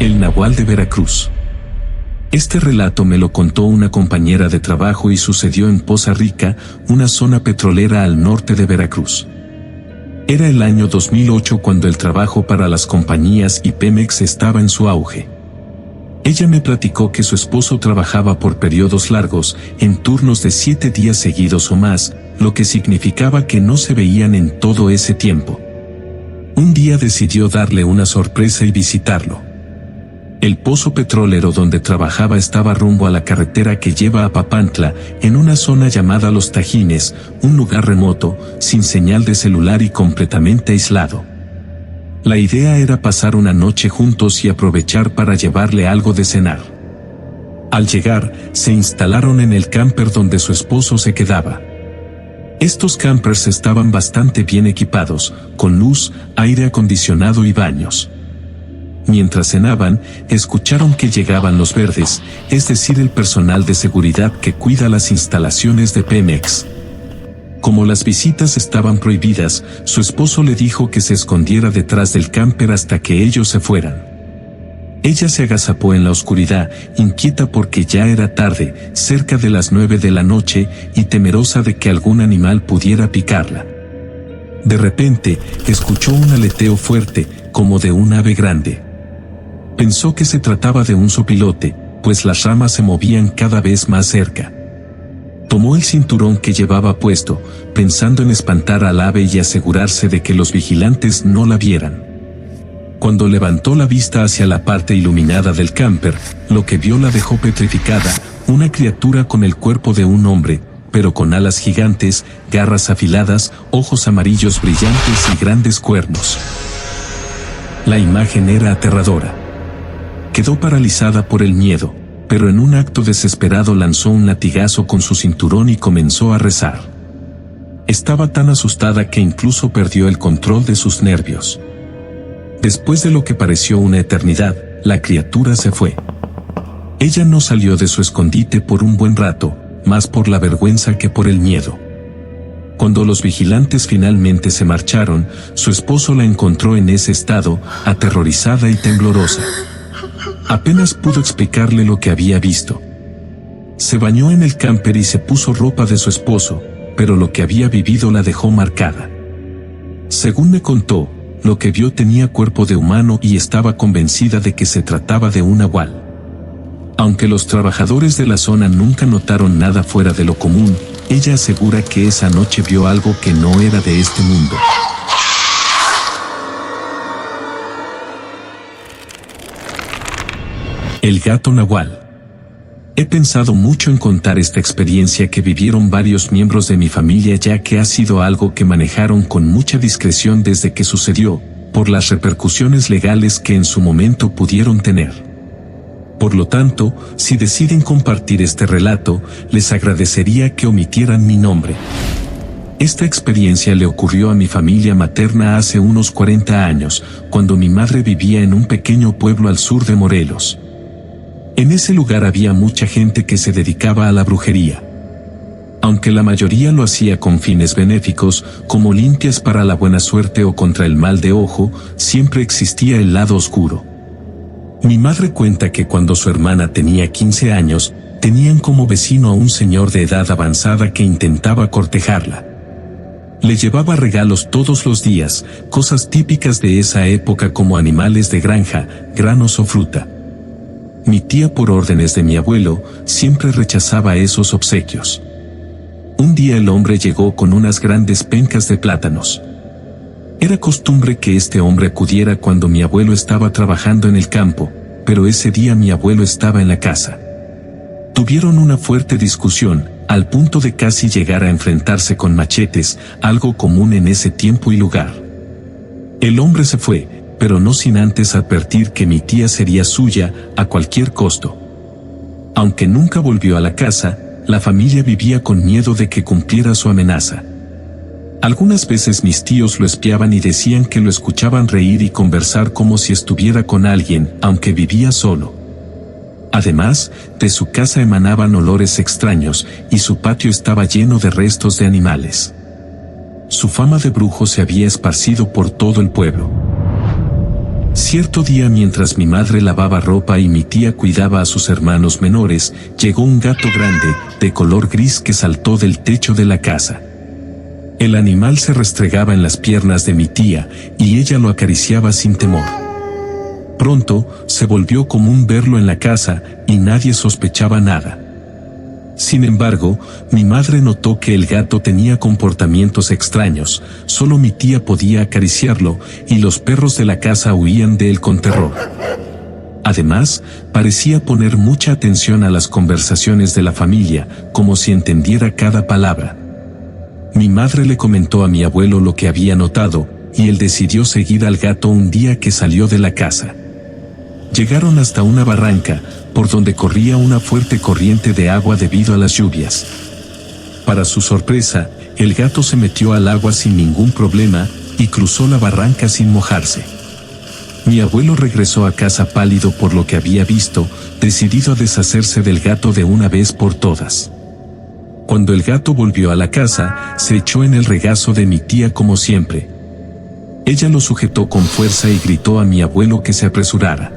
El Nahual de Veracruz. Este relato me lo contó una compañera de trabajo y sucedió en Poza Rica, una zona petrolera al norte de Veracruz. Era el año 2008 cuando el trabajo para las compañías y Pemex estaba en su auge. Ella me platicó que su esposo trabajaba por periodos largos, en turnos de 7 días seguidos o más, lo que significaba que no se veían en todo ese tiempo. Un día decidió darle una sorpresa y visitarlo. El pozo petrolero donde trabajaba estaba rumbo a la carretera que lleva a Papantla, en una zona llamada Los Tajines, un lugar remoto, sin señal de celular y completamente aislado. La idea era pasar una noche juntos y aprovechar para llevarle algo de cenar. Al llegar, se instalaron en el camper donde su esposo se quedaba. Estos campers estaban bastante bien equipados, con luz, aire acondicionado y baños. Mientras cenaban, escucharon que llegaban los verdes, es decir, el personal de seguridad que cuida las instalaciones de Pemex. Como las visitas estaban prohibidas, su esposo le dijo que se escondiera detrás del camper hasta que ellos se fueran. Ella se agazapó en la oscuridad, inquieta porque ya era tarde, cerca de las 9 de la noche, y temerosa de que algún animal pudiera picarla. De repente, escuchó un aleteo fuerte, como de un ave grande. Pensó que se trataba de un zopilote, pues las ramas se movían cada vez más cerca. Tomó el cinturón que llevaba puesto, pensando en espantar al ave y asegurarse de que los vigilantes no la vieran. Cuando levantó la vista hacia la parte iluminada del camper, lo que vio la dejó petrificada, una criatura con el cuerpo de un hombre, pero con alas gigantes, garras afiladas, ojos amarillos brillantes y grandes cuernos. La imagen era aterradora. Quedó paralizada por el miedo, pero en un acto desesperado lanzó un latigazo con su cinturón y comenzó a rezar. Estaba tan asustada que incluso perdió el control de sus nervios. Después de lo que pareció una eternidad, la criatura se fue. Ella no salió de su escondite por un buen rato, más por la vergüenza que por el miedo. Cuando los vigilantes finalmente se marcharon, su esposo la encontró en ese estado, aterrorizada y temblorosa. Apenas pudo explicarle lo que había visto. Se bañó en el camper y se puso ropa de su esposo, pero lo que había vivido la dejó marcada. Según me contó, lo que vio tenía cuerpo de humano y estaba convencida de que se trataba de un nahual. Aunque los trabajadores de la zona nunca notaron nada fuera de lo común, ella asegura que esa noche vio algo que no era de este mundo. El gato nahual. He pensado mucho en contar esta experiencia que vivieron varios miembros de mi familia, ya que ha sido algo que manejaron con mucha discreción desde que sucedió, por las repercusiones legales que en su momento pudieron tener. Por lo tanto, si deciden compartir este relato, les agradecería que omitieran mi nombre. Esta experiencia le ocurrió a mi familia materna hace unos 40 años, cuando mi madre vivía en un pequeño pueblo al sur de Morelos. En ese lugar había mucha gente que se dedicaba a la brujería. Aunque la mayoría lo hacía con fines benéficos, como limpias para la buena suerte o contra el mal de ojo, siempre existía el lado oscuro. Mi madre cuenta que cuando su hermana tenía 15 años, tenían como vecino a un señor de edad avanzada que intentaba cortejarla. Le llevaba regalos todos los días, cosas típicas de esa época como animales de granja, granos o fruta. Mi tía, por órdenes de mi abuelo, siempre rechazaba esos obsequios. Un día el hombre llegó con unas grandes pencas de plátanos. Era costumbre que este hombre acudiera cuando mi abuelo estaba trabajando en el campo, pero ese día mi abuelo estaba en la casa. Tuvieron una fuerte discusión, al punto de casi llegar a enfrentarse con machetes, algo común en ese tiempo y lugar. El hombre se fue, pero no sin antes advertir que mi tía sería suya a cualquier costo. Aunque nunca volvió a la casa, la familia vivía con miedo de que cumpliera su amenaza. Algunas veces mis tíos lo espiaban y decían que lo escuchaban reír y conversar como si estuviera con alguien, aunque vivía solo. Además, de su casa emanaban olores extraños, y su patio estaba lleno de restos de animales. Su fama de brujo se había esparcido por todo el pueblo. Cierto día, mientras mi madre lavaba ropa y mi tía cuidaba a sus hermanos menores, llegó un gato grande, de color gris, que saltó del techo de la casa. El animal se restregaba en las piernas de mi tía, y ella lo acariciaba sin temor. Pronto, se volvió común verlo en la casa, y nadie sospechaba nada. Sin embargo, mi madre notó que el gato tenía comportamientos extraños, solo mi tía podía acariciarlo, y los perros de la casa huían de él con terror. Además, parecía poner mucha atención a las conversaciones de la familia, como si entendiera cada palabra. Mi madre le comentó a mi abuelo lo que había notado, y él decidió seguir al gato un día que salió de la casa. Llegaron hasta una barranca, por donde corría una fuerte corriente de agua debido a las lluvias. Para su sorpresa, el gato se metió al agua sin ningún problema, y cruzó la barranca sin mojarse. Mi abuelo regresó a casa pálido por lo que había visto, decidido a deshacerse del gato de una vez por todas. Cuando el gato volvió a la casa, se echó en el regazo de mi tía como siempre. Ella lo sujetó con fuerza y gritó a mi abuelo que se apresurara.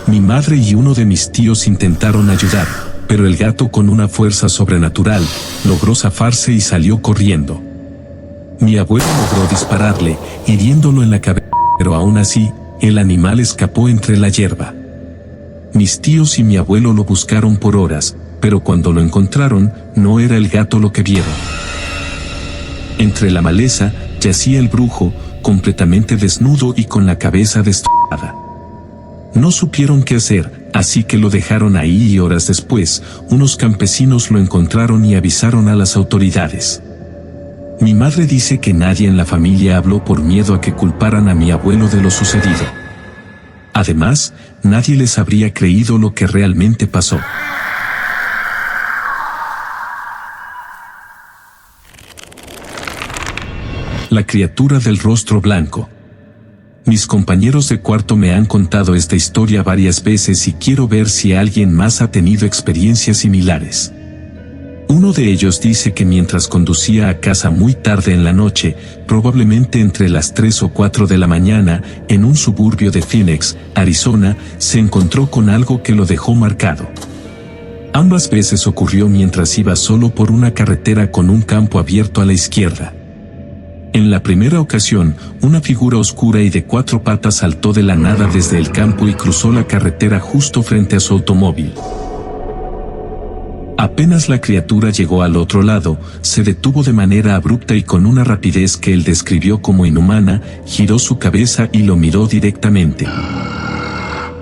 Mi madre y uno de mis tíos intentaron ayudar, pero el gato, con una fuerza sobrenatural, logró zafarse y salió corriendo. Mi abuelo logró dispararle, hiriéndolo en la cabeza, pero aún así, el animal escapó entre la hierba. Mis tíos y mi abuelo lo buscaron por horas, pero cuando lo encontraron, no era el gato lo que vieron. Entre la maleza, yacía el brujo, completamente desnudo y con la cabeza destrozada. No supieron qué hacer, así que lo dejaron ahí, y horas después, unos campesinos lo encontraron y avisaron a las autoridades. Mi madre dice que nadie en la familia habló por miedo a que culparan a mi abuelo de lo sucedido. Además, nadie les habría creído lo que realmente pasó. La criatura del rostro blanco. Mis compañeros de cuarto me han contado esta historia varias veces y quiero ver si alguien más ha tenido experiencias similares. Uno de ellos dice que mientras conducía a casa muy tarde en la noche, probablemente entre las 3 o 4 de la mañana, en un suburbio de Phoenix, Arizona, se encontró con algo que lo dejó marcado. Ambas veces ocurrió mientras iba solo por una carretera con un campo abierto a la izquierda. En la primera ocasión, una figura oscura y de 4 patas saltó de la nada desde el campo y cruzó la carretera justo frente a su automóvil. Apenas la criatura llegó al otro lado, se detuvo de manera abrupta y con una rapidez que él describió como inhumana, giró su cabeza y lo miró directamente.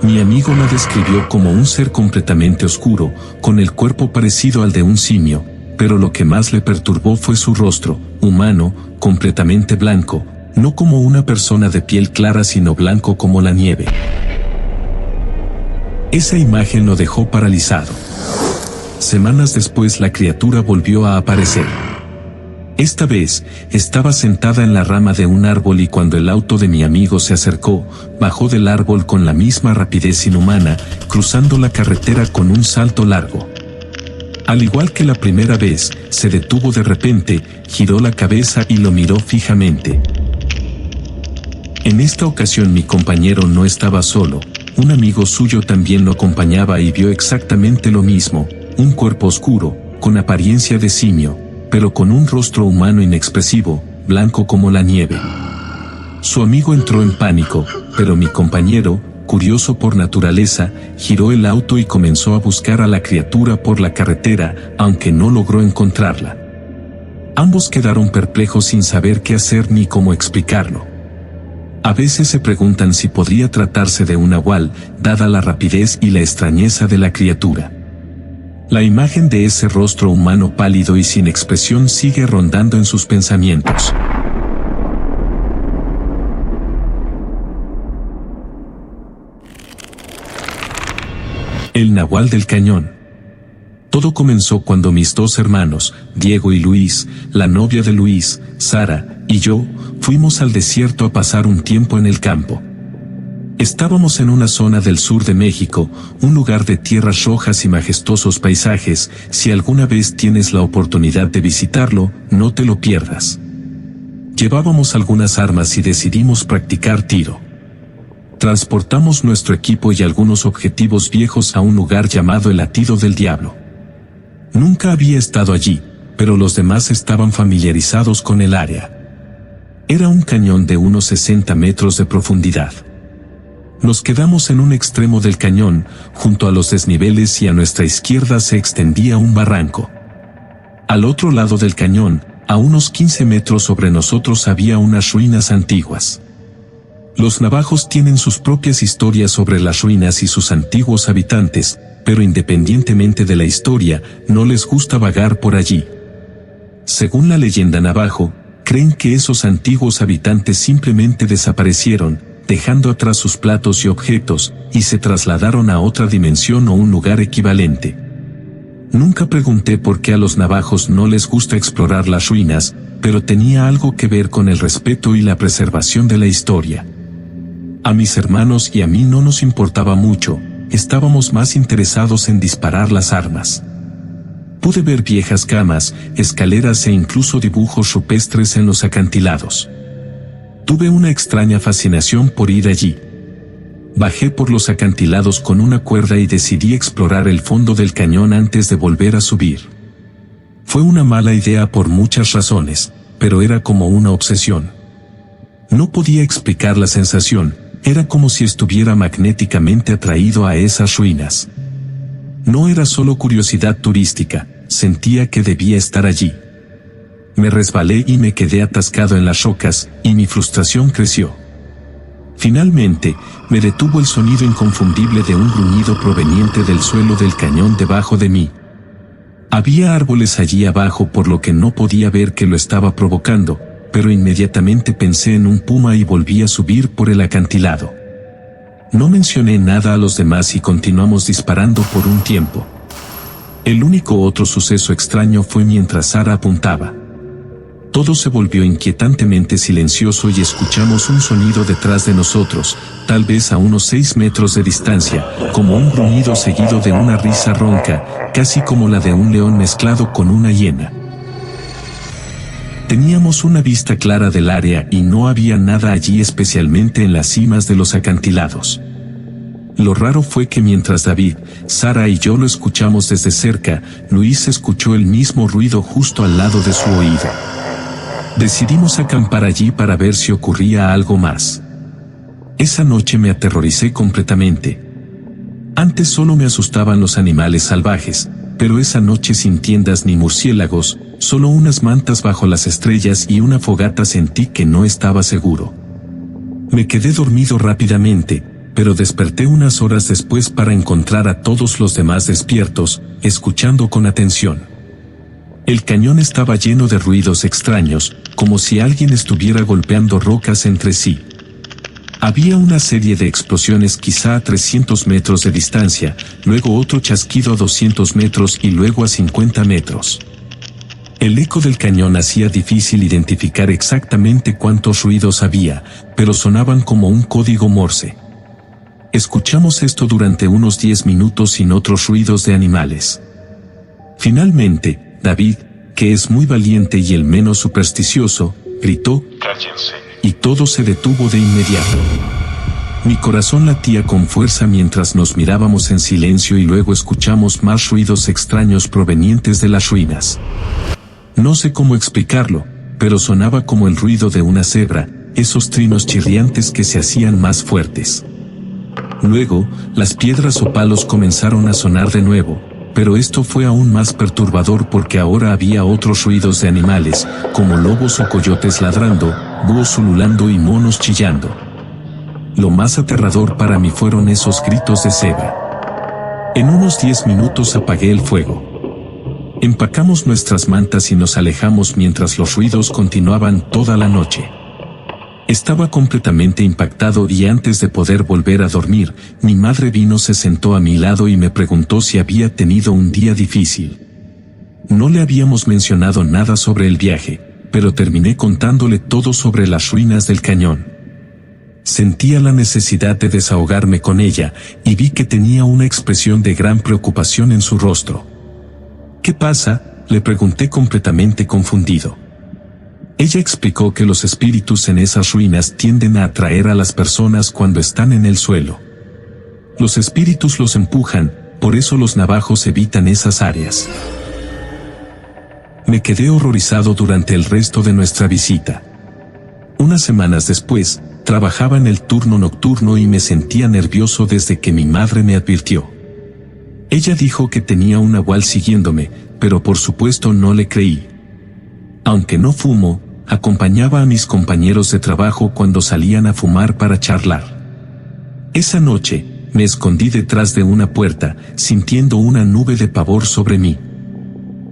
Mi amigo la describió como un ser completamente oscuro, con el cuerpo parecido al de un simio, pero lo que más le perturbó fue su rostro, humano, completamente blanco, no como una persona de piel clara sino blanco como la nieve. Esa imagen lo dejó paralizado. Semanas después la criatura volvió a aparecer. Esta vez, estaba sentada en la rama de un árbol y cuando el auto de mi amigo se acercó, bajó del árbol con la misma rapidez inhumana, cruzando la carretera con un salto largo. Al igual que la primera vez, se detuvo de repente, giró la cabeza y lo miró fijamente. En esta ocasión mi compañero no estaba solo, un amigo suyo también lo acompañaba y vio exactamente lo mismo, un cuerpo oscuro, con apariencia de simio, pero con un rostro humano inexpresivo, blanco como la nieve. Su amigo entró en pánico, pero mi compañero, curioso por naturaleza, giró el auto y comenzó a buscar a la criatura por la carretera, aunque no logró encontrarla. Ambos quedaron perplejos sin saber qué hacer ni cómo explicarlo. A veces se preguntan si podría tratarse de un nahual, dada la rapidez y la extrañeza de la criatura. La imagen de ese rostro humano pálido y sin expresión sigue rondando en sus pensamientos. El Nahual del Cañón. Todo comenzó cuando mis 2 hermanos, Diego y Luis, la novia de Luis, Sara, y yo, fuimos al desierto a pasar un tiempo en el campo. Estábamos en una zona del sur de México, un lugar de tierras rojas y majestuosos paisajes. Si alguna vez tienes la oportunidad de visitarlo, no te lo pierdas. Llevábamos algunas armas y decidimos practicar tiro. Transportamos nuestro equipo y algunos objetivos viejos a un lugar llamado el Latido del Diablo. Nunca había estado allí, pero los demás estaban familiarizados con el área. Era un cañón de unos 60 metros de profundidad. Nos quedamos en un extremo del cañón, junto a los desniveles, y a nuestra izquierda se extendía un barranco. Al otro lado del cañón, a unos 15 metros sobre nosotros, había unas ruinas antiguas. Los navajos tienen sus propias historias sobre las ruinas y sus antiguos habitantes, pero independientemente de la historia, no les gusta vagar por allí. Según la leyenda navajo, creen que esos antiguos habitantes simplemente desaparecieron, dejando atrás sus platos y objetos, y se trasladaron a otra dimensión o un lugar equivalente. Nunca pregunté por qué a los navajos no les gusta explorar las ruinas, pero tenía algo que ver con el respeto y la preservación de la historia. A mis hermanos y a mí no nos importaba mucho, estábamos más interesados en disparar las armas. Pude ver viejas camas, escaleras e incluso dibujos rupestres en los acantilados. Tuve una extraña fascinación por ir allí. Bajé por los acantilados con una cuerda y decidí explorar el fondo del cañón antes de volver a subir. Fue una mala idea por muchas razones, pero era como una obsesión. No podía explicar la sensación, era como si estuviera magnéticamente atraído a esas ruinas. No era solo curiosidad turística, sentía que debía estar allí. Me resbalé y me quedé atascado en las rocas, y mi frustración creció. Finalmente, me detuvo el sonido inconfundible de un gruñido proveniente del suelo del cañón debajo de mí. Había árboles allí abajo, por lo que no podía ver qué lo estaba provocando, pero inmediatamente pensé en un puma y volví a subir por el acantilado. No mencioné nada a los demás y continuamos disparando por un tiempo. El único otro suceso extraño fue mientras Sara apuntaba. Todo se volvió inquietantemente silencioso y escuchamos un sonido detrás de nosotros, tal vez a unos 6 metros de distancia, como un gruñido seguido de una risa ronca, casi como la de un león mezclado con una hiena. Teníamos una vista clara del área y no había nada allí, especialmente en las cimas de los acantilados. Lo raro fue que mientras David, Sara y yo lo escuchamos desde cerca, Luis escuchó el mismo ruido justo al lado de su oído. Decidimos acampar allí para ver si ocurría algo más. Esa noche me aterroricé completamente. Antes solo me asustaban los animales salvajes, pero esa noche, sin tiendas ni murciélagos, solo unas mantas bajo las estrellas y una fogata, sentí que no estaba seguro. Me quedé dormido rápidamente, pero desperté unas horas después para encontrar a todos los demás despiertos, escuchando con atención. El cañón estaba lleno de ruidos extraños, como si alguien estuviera golpeando rocas entre sí. Había una serie de explosiones quizá a 300 metros de distancia, luego otro chasquido a 200 metros y luego a 50 metros. El eco del cañón hacía difícil identificar exactamente cuántos ruidos había, pero sonaban como un código Morse. Escuchamos esto durante unos 10 minutos sin otros ruidos de animales. Finalmente, David, que es muy valiente y el menos supersticioso, gritó: ¡Cállense! Y todo se detuvo de inmediato. Mi corazón latía con fuerza mientras nos mirábamos en silencio y luego escuchamos más ruidos extraños provenientes de las ruinas. No sé cómo explicarlo, pero sonaba como el ruido de una cebra, esos trinos chirriantes que se hacían más fuertes. Luego, las piedras o palos comenzaron a sonar de nuevo, pero esto fue aún más perturbador porque ahora había otros ruidos de animales, como lobos o coyotes ladrando, búhos ululando y monos chillando. Lo más aterrador para mí fueron esos gritos de cebra. En unos 10 minutos apagué el fuego. Empacamos nuestras mantas y nos alejamos mientras los ruidos continuaban toda la noche. Estaba completamente impactado y antes de poder volver a dormir, mi madre vino, se sentó a mi lado y me preguntó si había tenido un día difícil. No le habíamos mencionado nada sobre el viaje, pero terminé contándole todo sobre las ruinas del cañón. Sentía la necesidad de desahogarme con ella y vi que tenía una expresión de gran preocupación en su rostro. ¿Qué pasa?, le pregunté completamente confundido. Ella explicó que los espíritus en esas ruinas tienden a atraer a las personas cuando están en el suelo. Los espíritus los empujan, por eso los navajos evitan esas áreas. Me quedé horrorizado durante el resto de nuestra visita. Unas semanas después, trabajaba en el turno nocturno y me sentía nervioso desde que mi madre me advirtió. Ella dijo que tenía un nahual siguiéndome, pero por supuesto no le creí. Aunque no fumo, acompañaba a mis compañeros de trabajo cuando salían a fumar para charlar. Esa noche, me escondí detrás de una puerta, sintiendo una nube de pavor sobre mí.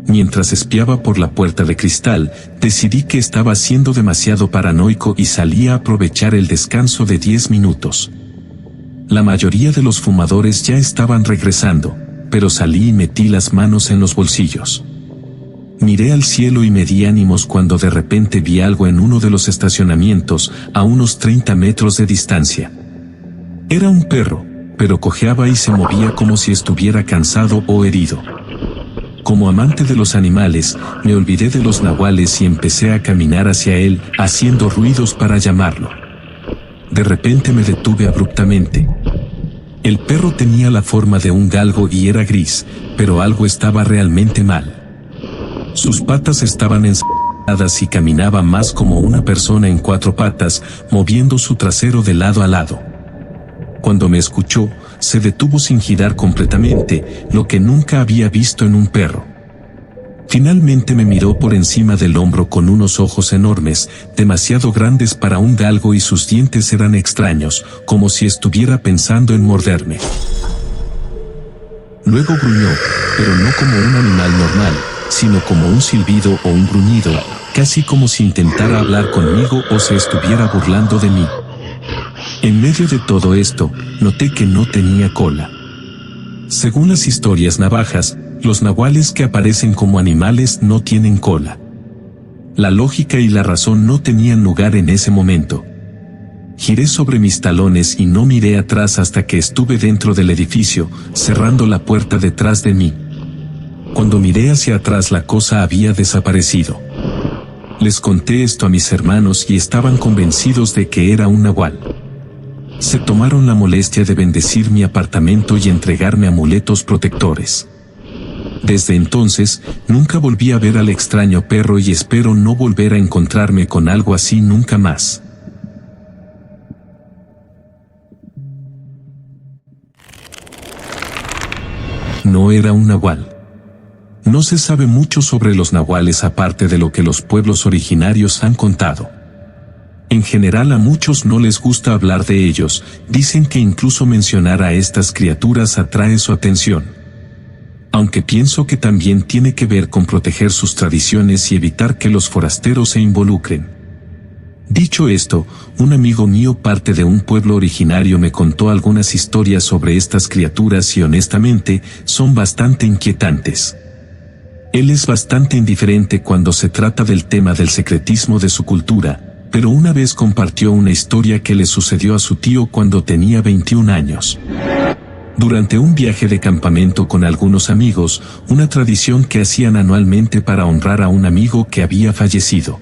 Mientras espiaba por la puerta de cristal, decidí que estaba siendo demasiado paranoico y salí a aprovechar el descanso de 10 minutos. La mayoría de los fumadores ya estaban regresando, pero salí y metí las manos en los bolsillos. Miré al cielo y me di ánimos cuando de repente vi algo en uno de los estacionamientos, a unos 30 metros de distancia. Era un perro, pero cojeaba y se movía como si estuviera cansado o herido. Como amante de los animales, me olvidé de los nahuales y empecé a caminar hacia él, haciendo ruidos para llamarlo. De repente me detuve abruptamente. El perro tenía la forma de un galgo y era gris, pero algo estaba realmente mal. Sus patas estaban ensangrentadas y caminaba más como una persona en 4 patas, moviendo su trasero de lado a lado. Cuando me escuchó, se detuvo sin girar completamente, lo que nunca había visto en un perro. Finalmente me miró por encima del hombro con unos ojos enormes, demasiado grandes para un galgo, y sus dientes eran extraños, como si estuviera pensando en morderme. Luego gruñó, pero no como un animal normal, sino como un silbido o un gruñido, casi como si intentara hablar conmigo o se estuviera burlando de mí. En medio de todo esto, noté que no tenía cola. Según las historias navajas, los nahuales que aparecen como animales no tienen cola. La lógica y la razón no tenían lugar en ese momento. Giré sobre mis talones y no miré atrás hasta que estuve dentro del edificio, cerrando la puerta detrás de mí. Cuando miré hacia atrás, la cosa había desaparecido. Les conté esto a mis hermanos y estaban convencidos de que era un nahual. Se tomaron la molestia de bendecir mi apartamento y entregarme amuletos protectores. Desde entonces, nunca volví a ver al extraño perro y espero no volver a encontrarme con algo así nunca más. No era un nahual. No se sabe mucho sobre los nahuales aparte de lo que los pueblos originarios han contado. En general a muchos no les gusta hablar de ellos, dicen que incluso mencionar a estas criaturas atrae su atención. Aunque pienso que también tiene que ver con proteger sus tradiciones y evitar que los forasteros se involucren. Dicho esto, un amigo mío, parte de un pueblo originario, me contó algunas historias sobre estas criaturas y honestamente, son bastante inquietantes. Él es bastante indiferente cuando se trata del tema del secretismo de su cultura, pero una vez compartió una historia que le sucedió a su tío cuando tenía 21 años. Durante un viaje de campamento con algunos amigos, una tradición que hacían anualmente para honrar a un amigo que había fallecido.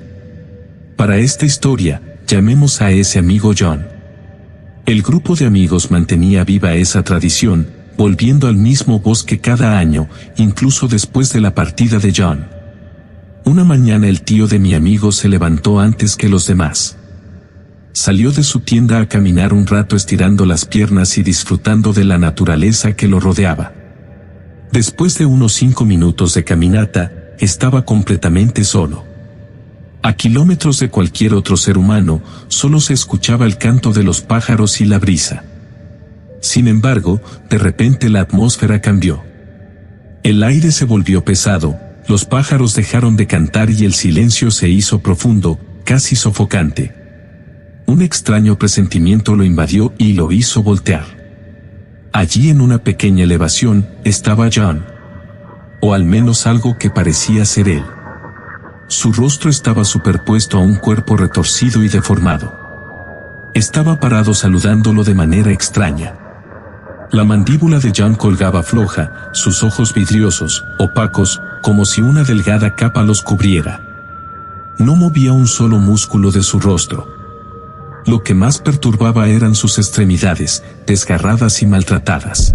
Para esta historia, llamemos a ese amigo John. El grupo de amigos mantenía viva esa tradición, volviendo al mismo bosque cada año, incluso después de la partida de John. Una mañana el tío de mi amigo se levantó antes que los demás. Salió de su tienda a caminar un rato estirando las piernas y disfrutando de la naturaleza que lo rodeaba. Después de unos 5 minutos de caminata, estaba completamente solo. A kilómetros de cualquier otro ser humano, solo se escuchaba el canto de los pájaros y la brisa. Sin embargo, de repente la atmósfera cambió. El aire se volvió pesado, los pájaros dejaron de cantar y el silencio se hizo profundo, casi sofocante. Un extraño presentimiento lo invadió y lo hizo voltear. Allí en una pequeña elevación, estaba John. O al menos algo que parecía ser él. Su rostro estaba superpuesto a un cuerpo retorcido y deformado. Estaba parado saludándolo de manera extraña. La mandíbula de John colgaba floja, sus ojos vidriosos, opacos, como si una delgada capa los cubriera. No movía un solo músculo de su rostro. Lo que más perturbaba eran sus extremidades, desgarradas y maltratadas.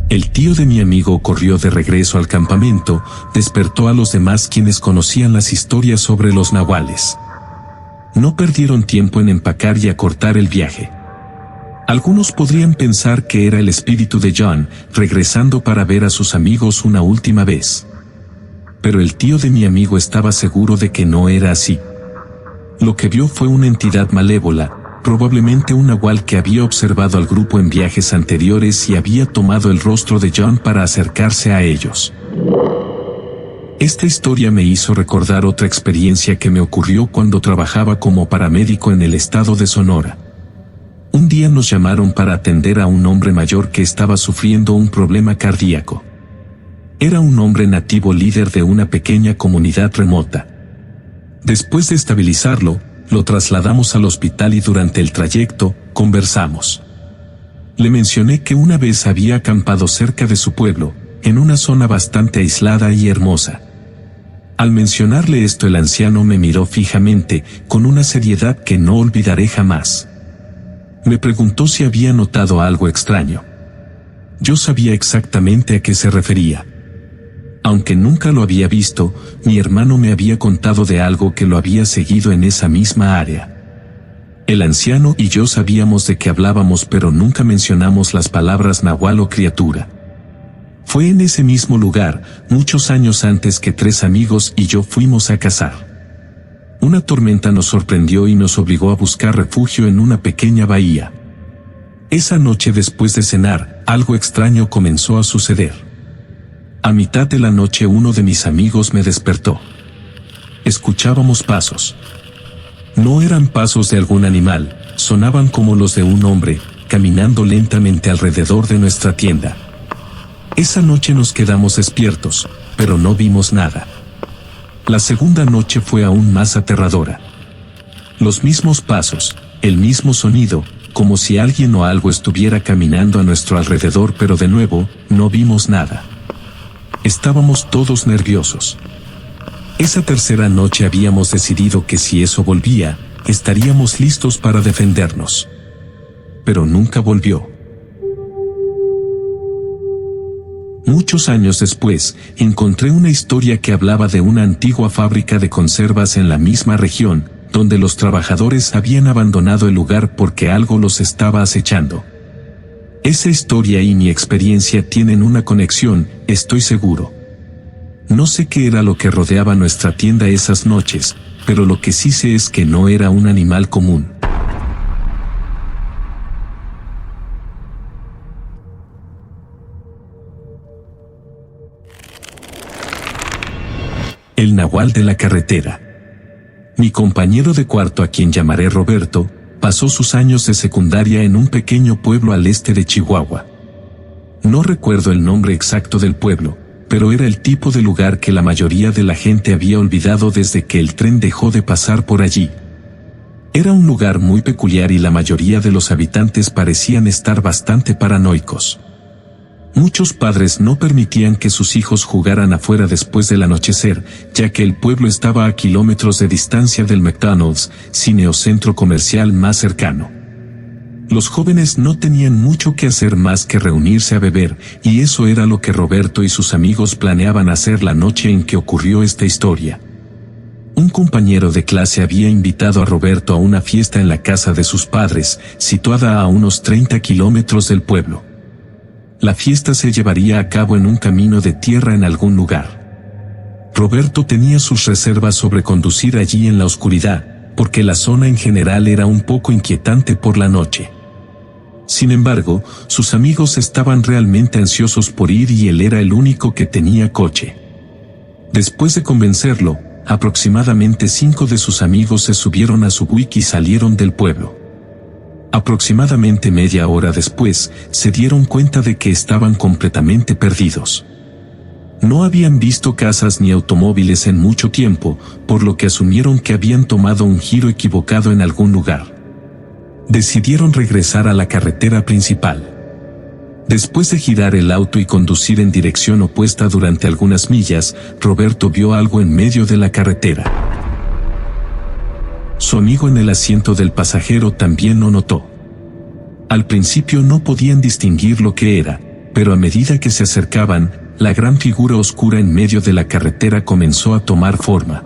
El tío de mi amigo corrió de regreso al campamento, despertó a los demás quienes conocían las historias sobre los nahuales. No perdieron tiempo en empacar y acortar el viaje. Algunos podrían pensar que era el espíritu de John, regresando para ver a sus amigos una última vez. Pero el tío de mi amigo estaba seguro de que no era así. Lo que vio fue una entidad malévola, probablemente un nahual que había observado al grupo en viajes anteriores y había tomado el rostro de John para acercarse a ellos. Esta historia me hizo recordar otra experiencia que me ocurrió cuando trabajaba como paramédico en el estado de Sonora. Un día nos llamaron para atender a un hombre mayor que estaba sufriendo un problema cardíaco. Era un hombre nativo líder de una pequeña comunidad remota. Después de estabilizarlo, lo trasladamos al hospital y durante el trayecto, conversamos. Le mencioné que una vez había acampado cerca de su pueblo, en una zona bastante aislada y hermosa. Al mencionarle esto, el anciano me miró fijamente, con una seriedad que no olvidaré jamás. Me preguntó si había notado algo extraño. Yo sabía exactamente a qué se refería. Aunque nunca lo había visto, mi hermano me había contado de algo que lo había seguido en esa misma área. El anciano y yo sabíamos de qué hablábamos, pero nunca mencionamos las palabras nahual o criatura. Fue en ese mismo lugar, muchos años antes, que 3 amigos y yo fuimos a cazar. Una tormenta nos sorprendió y nos obligó a buscar refugio en una pequeña bahía. Esa noche, después de cenar, algo extraño comenzó a suceder. A mitad de la noche uno de mis amigos me despertó. Escuchábamos pasos. No eran pasos de algún animal, sonaban como los de un hombre, caminando lentamente alrededor de nuestra tienda. Esa noche nos quedamos despiertos, pero no vimos nada. La segunda noche fue aún más aterradora. Los mismos pasos, el mismo sonido, como si alguien o algo estuviera caminando a nuestro alrededor, pero de nuevo, no vimos nada. Estábamos todos nerviosos. Esa tercera noche habíamos decidido que si eso volvía, estaríamos listos para defendernos. Pero nunca volvió. Muchos años después, encontré una historia que hablaba de una antigua fábrica de conservas en la misma región, donde los trabajadores habían abandonado el lugar porque algo los estaba acechando. Esa historia y mi experiencia tienen una conexión, estoy seguro. No sé qué era lo que rodeaba nuestra tienda esas noches, pero lo que sí sé es que no era un animal común. El nahual de la carretera. Mi compañero de cuarto, a quien llamaré Roberto, pasó sus años de secundaria en un pequeño pueblo al este de Chihuahua. No recuerdo el nombre exacto del pueblo, pero era el tipo de lugar que la mayoría de la gente había olvidado desde que el tren dejó de pasar por allí. Era un lugar muy peculiar y la mayoría de los habitantes parecían estar bastante paranoicos. Muchos padres no permitían que sus hijos jugaran afuera después del anochecer, ya que el pueblo estaba a kilómetros de distancia del McDonald's, cine o centro comercial más cercano. Los jóvenes no tenían mucho que hacer más que reunirse a beber, y eso era lo que Roberto y sus amigos planeaban hacer la noche en que ocurrió esta historia. Un compañero de clase había invitado a Roberto a una fiesta en la casa de sus padres, situada a unos 30 kilómetros del pueblo. La fiesta se llevaría a cabo en un camino de tierra en algún lugar. Roberto tenía sus reservas sobre conducir allí en la oscuridad, porque la zona en general era un poco inquietante por la noche. Sin embargo, sus amigos estaban realmente ansiosos por ir y él era el único que tenía coche. Después de convencerlo, aproximadamente 5 de sus amigos se subieron a su buick y salieron del pueblo. Aproximadamente media hora después, se dieron cuenta de que estaban completamente perdidos. No habían visto casas ni automóviles en mucho tiempo, por lo que asumieron que habían tomado un giro equivocado en algún lugar. Decidieron regresar a la carretera principal. Después de girar el auto y conducir en dirección opuesta durante algunas millas, Roberto vio algo en medio de la carretera. Su amigo en el asiento del pasajero también lo notó. Al principio no podían distinguir lo que era, pero a medida que se acercaban, la gran figura oscura en medio de la carretera comenzó a tomar forma.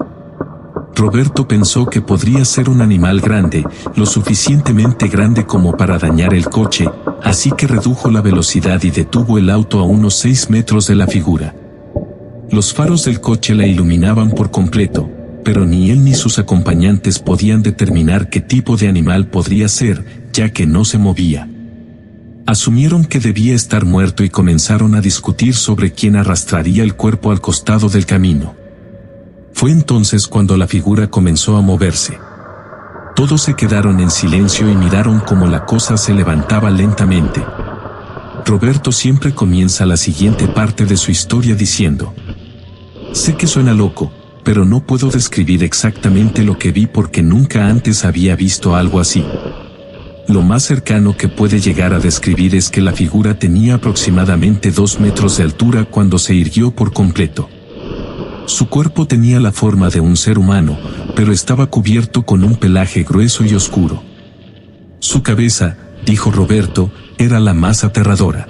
Roberto pensó que podría ser un animal grande, lo suficientemente grande como para dañar el coche, así que redujo la velocidad y detuvo el auto a unos 6 metros de la figura. Los faros del coche la iluminaban por completo, pero ni él ni sus acompañantes podían determinar qué tipo de animal podría ser, ya que no se movía. Asumieron que debía estar muerto y comenzaron a discutir sobre quién arrastraría el cuerpo al costado del camino. Fue entonces cuando la figura comenzó a moverse. Todos se quedaron en silencio y miraron cómo la cosa se levantaba lentamente. Roberto siempre comienza la siguiente parte de su historia diciendo: sé que suena loco, pero no puedo describir exactamente lo que vi porque nunca antes había visto algo así. Lo más cercano que puede llegar a describir es que la figura tenía aproximadamente 2 metros de altura cuando se irguió por completo. Su cuerpo tenía la forma de un ser humano, pero estaba cubierto con un pelaje grueso y oscuro. Su cabeza, dijo Roberto, era la más aterradora.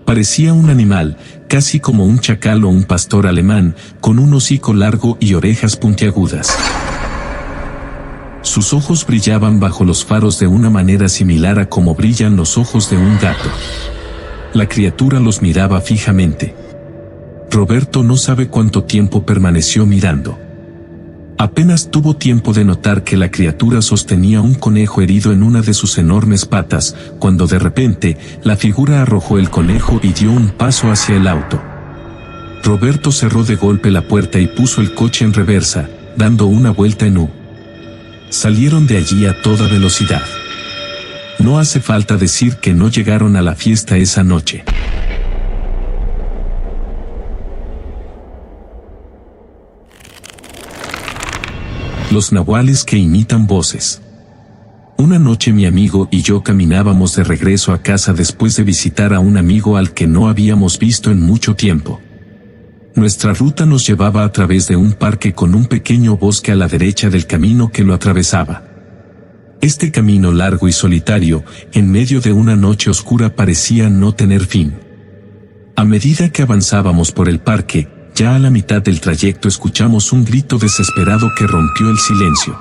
Parecía un animal, casi como un chacal o un pastor alemán, con un hocico largo y orejas puntiagudas. Sus ojos brillaban bajo los faros de una manera similar a como brillan los ojos de un gato. La criatura los miraba fijamente. Roberto no sabe cuánto tiempo permaneció mirando. Apenas tuvo tiempo de notar que la criatura sostenía un conejo herido en una de sus enormes patas, cuando de repente, la figura arrojó el conejo y dio un paso hacia el auto. Roberto cerró de golpe la puerta y puso el coche en reversa, dando una vuelta en U. Salieron de allí a toda velocidad. No hace falta decir que no llegaron a la fiesta esa noche. Los nahuales que imitan voces. Una noche mi amigo y yo caminábamos de regreso a casa después de visitar a un amigo al que no habíamos visto en mucho tiempo. Nuestra ruta nos llevaba a través de un parque con un pequeño bosque a la derecha del camino que lo atravesaba. Este camino largo y solitario, en medio de una noche oscura, parecía no tener fin. A medida que avanzábamos por el parque, ya a la mitad del trayecto escuchamos un grito desesperado que rompió el silencio.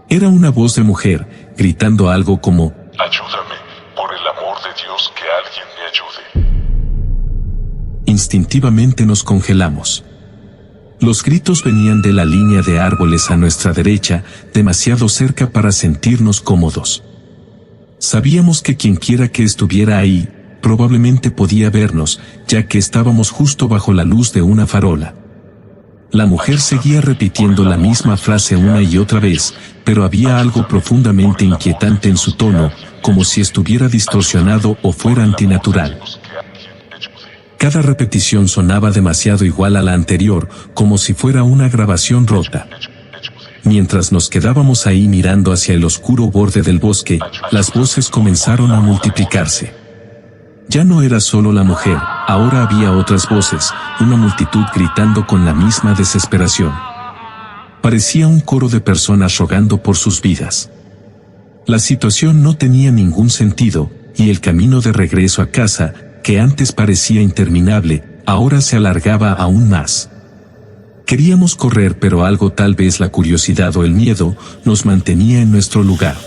Era una voz de mujer, gritando algo como: ayúdame, por el amor de Dios, que alguien me ayude. Instintivamente nos congelamos. Los gritos venían de la línea de árboles a nuestra derecha, demasiado cerca para sentirnos cómodos. Sabíamos que quienquiera que estuviera ahí, probablemente podía vernos, ya que estábamos justo bajo la luz de una farola. La mujer seguía repitiendo la misma frase una y otra vez, pero había algo profundamente inquietante en su tono, como si estuviera distorsionado o fuera antinatural. Cada repetición sonaba demasiado igual a la anterior, como si fuera una grabación rota. Mientras nos quedábamos ahí mirando hacia el oscuro borde del bosque, las voces comenzaron a multiplicarse. Ya no era solo la mujer, ahora había otras voces, una multitud gritando con la misma desesperación. Parecía un coro de personas rogando por sus vidas. La situación no tenía ningún sentido, y el camino de regreso a casa, que antes parecía interminable, ahora se alargaba aún más. Queríamos correr, pero algo, tal vez la curiosidad o el miedo, nos mantenía en nuestro lugar.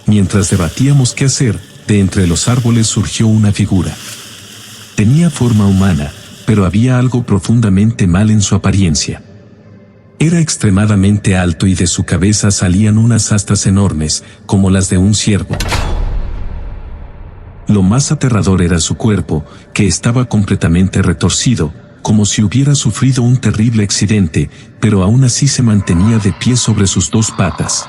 Mientras debatíamos qué hacer, de entre los árboles surgió una figura. Tenía forma humana, pero había algo profundamente mal en su apariencia. Era extremadamente alto y de su cabeza salían unas astas enormes, como las de un ciervo. Lo más aterrador era su cuerpo, que estaba completamente retorcido, como si hubiera sufrido un terrible accidente, pero aún así se mantenía de pie sobre sus 2 patas.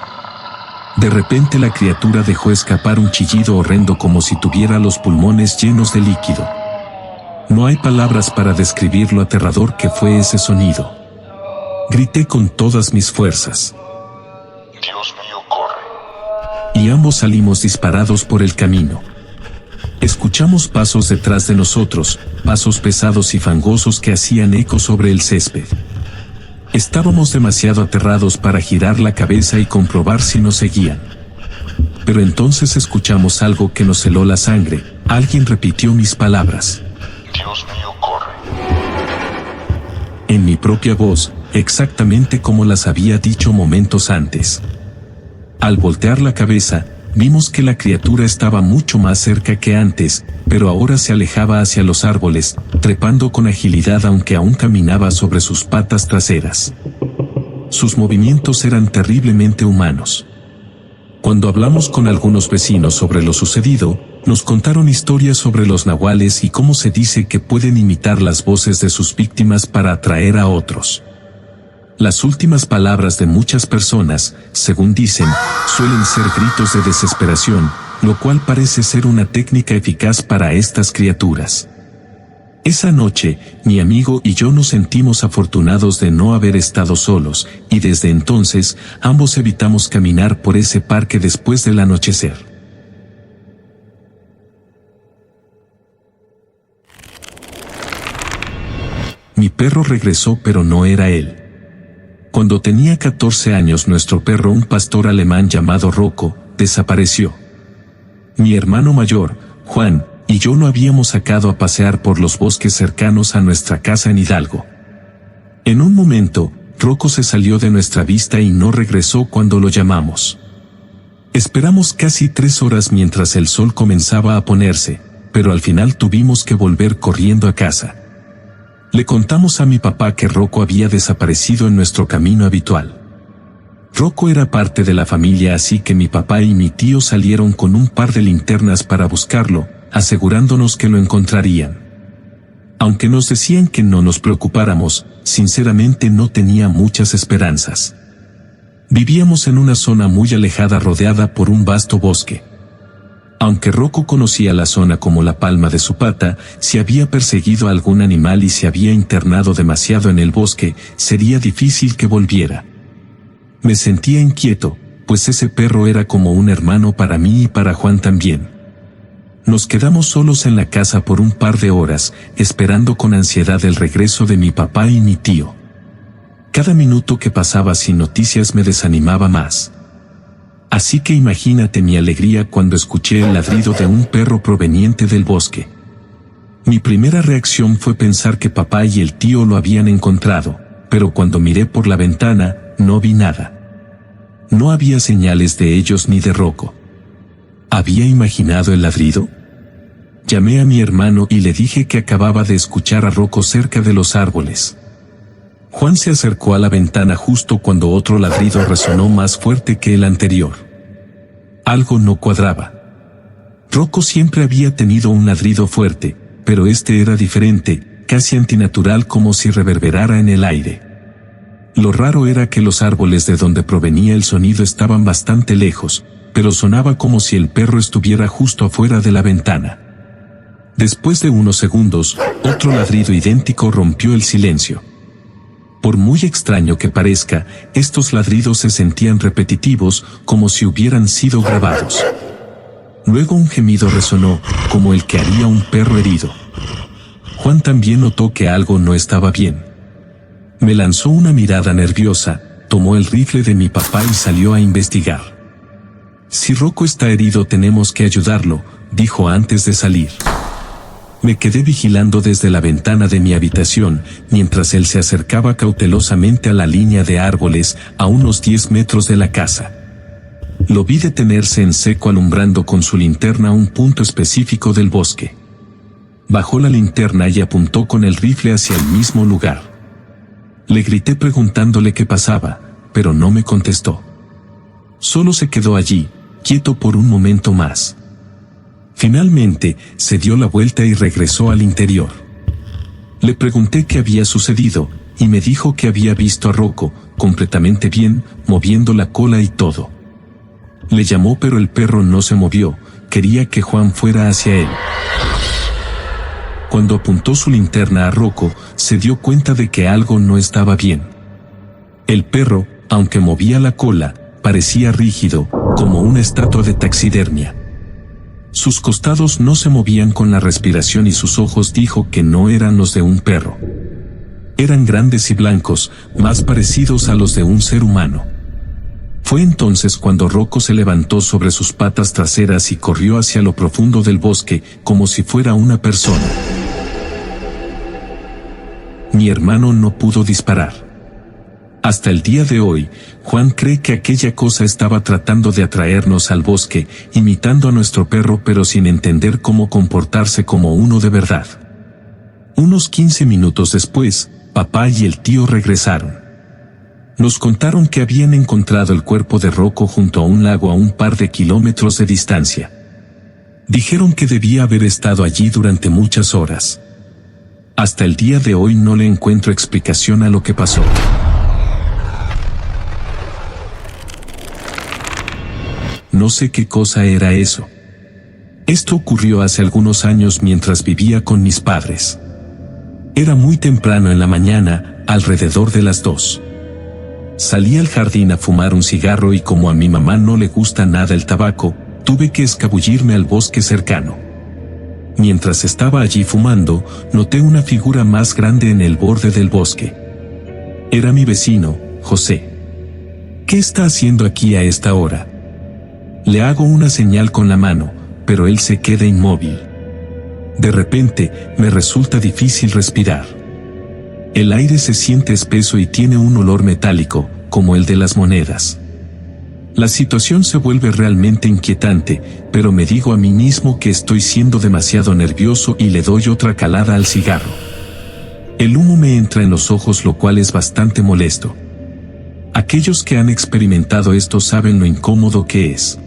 De repente la criatura dejó escapar un chillido horrendo como si tuviera los pulmones llenos de líquido. No hay palabras para describir lo aterrador que fue ese sonido. Grité con todas mis fuerzas. Dios mío, corre. Y ambos salimos disparados por el camino. Escuchamos pasos detrás de nosotros, pasos pesados y fangosos que hacían eco sobre el césped. Estábamos demasiado aterrados para girar la cabeza y comprobar si nos seguían. Pero entonces escuchamos algo que nos heló la sangre. Alguien repitió mis palabras. Dios mío, corre. En mi propia voz, exactamente como las había dicho momentos antes. Al voltear la cabeza, vimos que la criatura estaba mucho más cerca que antes, pero ahora se alejaba hacia los árboles, trepando con agilidad aunque aún caminaba sobre sus patas traseras. Sus movimientos eran terriblemente humanos. Cuando hablamos con algunos vecinos sobre lo sucedido, nos contaron historias sobre los nahuales y cómo se dice que pueden imitar las voces de sus víctimas para atraer a otros. Las últimas palabras de muchas personas, según dicen, suelen ser gritos de desesperación, lo cual parece ser una técnica eficaz para estas criaturas. Esa noche, mi amigo y yo nos sentimos afortunados de no haber estado solos, y desde entonces, ambos evitamos caminar por ese parque después del anochecer. Mi perro regresó, pero no era él. Cuando tenía 14 años, nuestro perro, un pastor alemán llamado Rocco, desapareció. Mi hermano mayor, Juan, y yo lo habíamos sacado a pasear por los bosques cercanos a nuestra casa en Hidalgo. En un momento, Rocco se salió de nuestra vista y no regresó cuando lo llamamos. Esperamos casi 3 horas mientras el sol comenzaba a ponerse, pero al final tuvimos que volver corriendo a casa. Le contamos a mi papá que Rocco había desaparecido en nuestro camino habitual. Rocco era parte de la familia, así que mi papá y mi tío salieron con un par de linternas para buscarlo, asegurándonos que lo encontrarían. Aunque nos decían que no nos preocupáramos, sinceramente no tenía muchas esperanzas. Vivíamos en una zona muy alejada rodeada por un vasto bosque. Aunque Rocco conocía la zona como la palma de su pata, si había perseguido a algún animal y se había internado demasiado en el bosque, sería difícil que volviera. Me sentía inquieto, pues ese perro era como un hermano para mí y para Juan también. Nos quedamos solos en la casa por un par de horas, esperando con ansiedad el regreso de mi papá y mi tío. Cada minuto que pasaba sin noticias me desanimaba más. Así que imagínate mi alegría cuando escuché el ladrido de un perro proveniente del bosque. Mi primera reacción fue pensar que papá y el tío lo habían encontrado, pero cuando miré por la ventana, no vi nada. No había señales de ellos ni de Rocco. ¿Había imaginado el ladrido? Llamé a mi hermano y le dije que acababa de escuchar a Rocco cerca de los árboles. Juan se acercó a la ventana justo cuando otro ladrido resonó más fuerte que el anterior. Algo no cuadraba. Rocco siempre había tenido un ladrido fuerte, pero este era diferente, casi antinatural, como si reverberara en el aire. Lo raro era que los árboles de donde provenía el sonido estaban bastante lejos, pero sonaba como si el perro estuviera justo afuera de la ventana. Después de unos segundos, otro ladrido idéntico rompió el silencio. Por muy extraño que parezca, estos ladridos se sentían repetitivos, como si hubieran sido grabados. Luego un gemido resonó, como el que haría un perro herido. Juan también notó que algo no estaba bien. Me lanzó una mirada nerviosa, tomó el rifle de mi papá y salió a investigar. Si Rocco está herido, tenemos que ayudarlo, dijo antes de salir. Me quedé vigilando desde la ventana de mi habitación, mientras él se acercaba cautelosamente a la línea de árboles, a unos 10 metros de la casa. Lo vi detenerse en seco, alumbrando con su linterna un punto específico del bosque. Bajó la linterna y apuntó con el rifle hacia el mismo lugar. Le grité preguntándole qué pasaba, pero no me contestó. Solo se quedó allí, quieto por un momento más. Finalmente, se dio la vuelta y regresó al interior. Le pregunté qué había sucedido, y me dijo que había visto a Rocco, completamente bien, moviendo la cola y todo. Le llamó, pero el perro no se movió, quería que Juan fuera hacia él. Cuando apuntó su linterna a Rocco, se dio cuenta de que algo no estaba bien. El perro, aunque movía la cola, parecía rígido, como una estatua de taxidermia. Sus costados no se movían con la respiración y sus ojos, dijo que no eran los de un perro. Eran grandes y blancos, más parecidos a los de un ser humano. Fue entonces cuando Rocco se levantó sobre sus patas traseras y corrió hacia lo profundo del bosque, como si fuera una persona. Mi hermano no pudo disparar. Hasta el día de hoy, Juan cree que aquella cosa estaba tratando de atraernos al bosque, imitando a nuestro perro pero sin entender cómo comportarse como uno de verdad. Unos 15 minutos después, papá y el tío regresaron. Nos contaron que habían encontrado el cuerpo de Rocco junto a un lago a un par de kilómetros de distancia. Dijeron que debía haber estado allí durante muchas horas. Hasta el día de hoy no le encuentro explicación a lo que pasó. No sé qué cosa era eso. Esto ocurrió hace algunos años mientras vivía con mis padres. Era muy temprano en la mañana, alrededor de las 2. Salí al jardín a fumar un cigarro y como a mi mamá no le gusta nada el tabaco, tuve que escabullirme al bosque cercano. Mientras estaba allí fumando, noté una figura más grande en el borde del bosque. Era mi vecino, José. ¿Qué está haciendo aquí a esta hora? Le hago una señal con la mano, pero él se queda inmóvil. De repente, me resulta difícil respirar. El aire se siente espeso y tiene un olor metálico, como el de las monedas. La situación se vuelve realmente inquietante, pero me digo a mí mismo que estoy siendo demasiado nervioso y le doy otra calada al cigarro. El humo me entra en los ojos, lo cual es bastante molesto. Aquellos que han experimentado esto saben lo incómodo que es.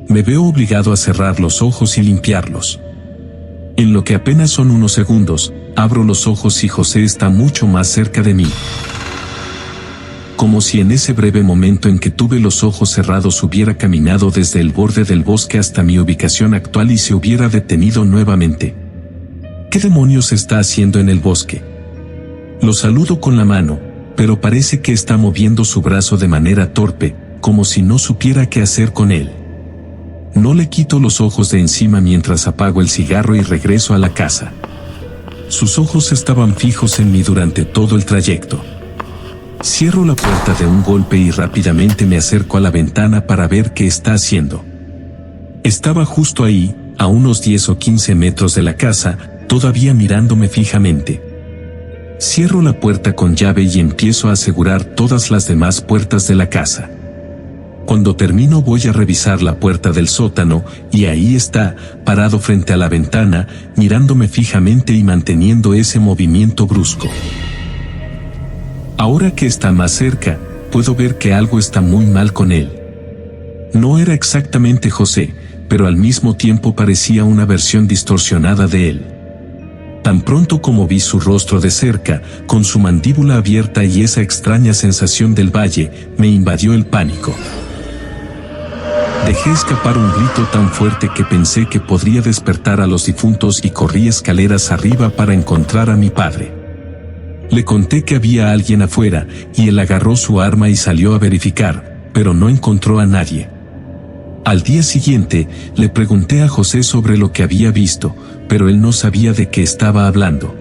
Me veo obligado a cerrar los ojos y limpiarlos. En lo que apenas son unos segundos, abro los ojos y José está mucho más cerca de mí. Como si en ese breve momento en que tuve los ojos cerrados hubiera caminado desde el borde del bosque hasta mi ubicación actual y se hubiera detenido nuevamente. ¿Qué demonios está haciendo en el bosque? Lo saludo con la mano, pero parece que está moviendo su brazo de manera torpe, como si no supiera qué hacer con él. No le quito los ojos de encima mientras apago el cigarro y regreso a la casa. Sus ojos estaban fijos en mí durante todo el trayecto. Cierro la puerta de un golpe y rápidamente me acerco a la ventana para ver qué está haciendo. Estaba justo ahí, a unos 10 o 15 metros de la casa, todavía mirándome fijamente. Cierro la puerta con llave y empiezo a asegurar todas las demás puertas de la casa. Cuando termino voy a revisar la puerta del sótano, y ahí está, parado frente a la ventana, mirándome fijamente y manteniendo ese movimiento brusco. Ahora que está más cerca, puedo ver que algo está muy mal con él. No era exactamente José, pero al mismo tiempo parecía una versión distorsionada de él. Tan pronto como vi su rostro de cerca, con su mandíbula abierta y esa extraña sensación del valle, me invadió el pánico. Dejé escapar un grito tan fuerte que pensé que podría despertar a los difuntos y corrí escaleras arriba para encontrar a mi padre. Le conté que había alguien afuera, y él agarró su arma y salió a verificar, pero no encontró a nadie. Al día siguiente, le pregunté a José sobre lo que había visto, pero él no sabía de qué estaba hablando.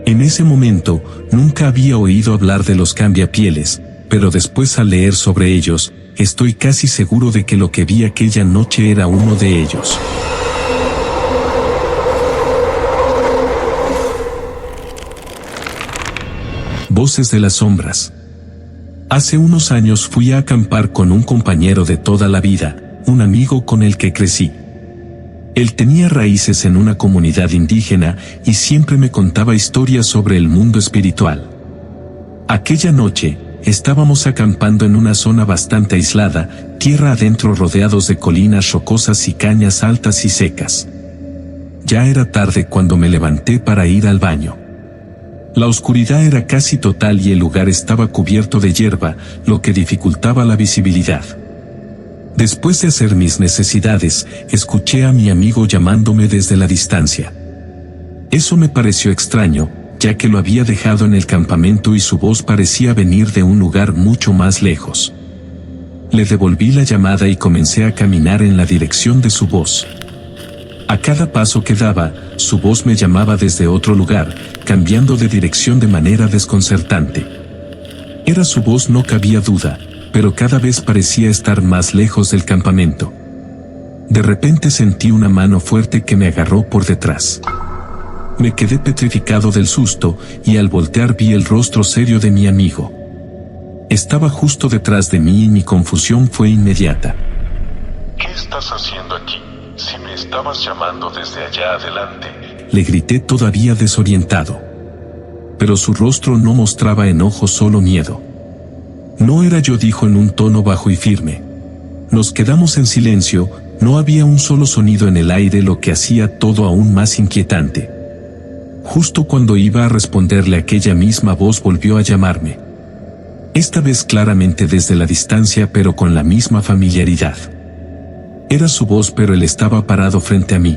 En ese momento, nunca había oído hablar de los cambiapieles, pero después al leer sobre ellos, estoy casi seguro de que lo que vi aquella noche era uno de ellos. Voces de las sombras. Hace unos años fui a acampar con un compañero de toda la vida, un amigo con el que crecí. Él tenía raíces en una comunidad indígena y siempre me contaba historias sobre el mundo espiritual. Aquella noche, estábamos acampando en una zona bastante aislada, tierra adentro rodeados de colinas rocosas y cañas altas y secas. Ya era tarde cuando me levanté para ir al baño. La oscuridad era casi total y el lugar estaba cubierto de hierba, lo que dificultaba la visibilidad. Después de hacer mis necesidades, escuché a mi amigo llamándome desde la distancia. Eso me pareció extraño, ya que lo había dejado en el campamento y su voz parecía venir de un lugar mucho más lejos. Le devolví la llamada y comencé a caminar en la dirección de su voz. A cada paso que daba, su voz me llamaba desde otro lugar, cambiando de dirección de manera desconcertante. Era su voz, no cabía duda, pero cada vez parecía estar más lejos del campamento. De repente sentí una mano fuerte que me agarró por detrás. Me quedé petrificado del susto y al voltear vi el rostro serio de mi amigo. Estaba justo detrás de mí y mi confusión fue inmediata. ¿Qué estás haciendo aquí? Si me estabas llamando desde allá adelante. Le grité todavía desorientado. Pero su rostro no mostraba enojo, solo miedo. No era yo, dijo en un tono bajo y firme. Nos quedamos en silencio, no había un solo sonido en el aire, lo que hacía todo aún más inquietante. Justo cuando iba a responderle, aquella misma voz volvió a llamarme. Esta vez claramente desde la distancia, pero con la misma familiaridad. Era su voz, pero él estaba parado frente a mí.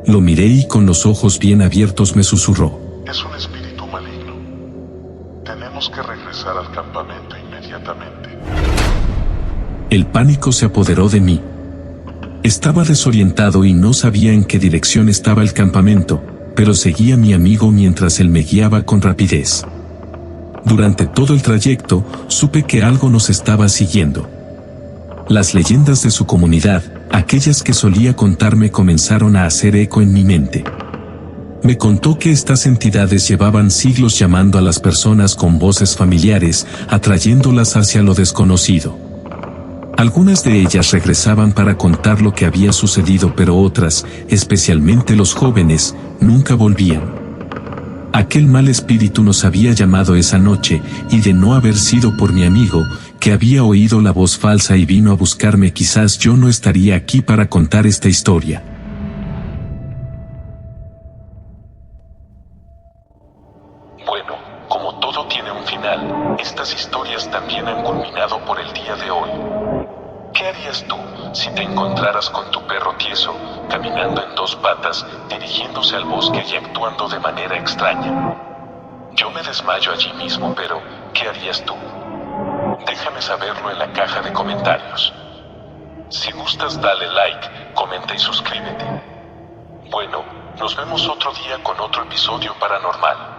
Lo miré y con los ojos bien abiertos me susurró. Es un espíritu maligno. Tenemos que regresar al campamento inmediatamente. El pánico se apoderó de mí. Estaba desorientado y no sabía en qué dirección estaba el campamento, pero seguía a mi amigo mientras él me guiaba con rapidez. Durante todo el trayecto, supe que algo nos estaba siguiendo. Las leyendas de su comunidad, aquellas que solía contarme, comenzaron a hacer eco en mi mente. Me contó que estas entidades llevaban siglos llamando a las personas con voces familiares, atrayéndolas hacia lo desconocido. Algunas de ellas regresaban para contar lo que había sucedido, pero otras, especialmente los jóvenes, nunca volvían. Aquel mal espíritu nos había llamado esa noche, y de no haber sido por mi amigo, que había oído la voz falsa y vino a buscarme, quizás yo no estaría aquí para contar esta historia. Bueno, como todo tiene un final, estas historias también han culminado por el día de hoy. ¿Qué harías tú si te encontraras con tu perro tieso, caminando en dos patas, dirigiéndose al bosque y actuando de manera extraña? Yo me desmayo allí mismo, pero ¿qué harías tú? Déjame saberlo en la caja de comentarios. Si gustas, dale like, comenta y suscríbete. Bueno, nos vemos otro día con otro episodio paranormal.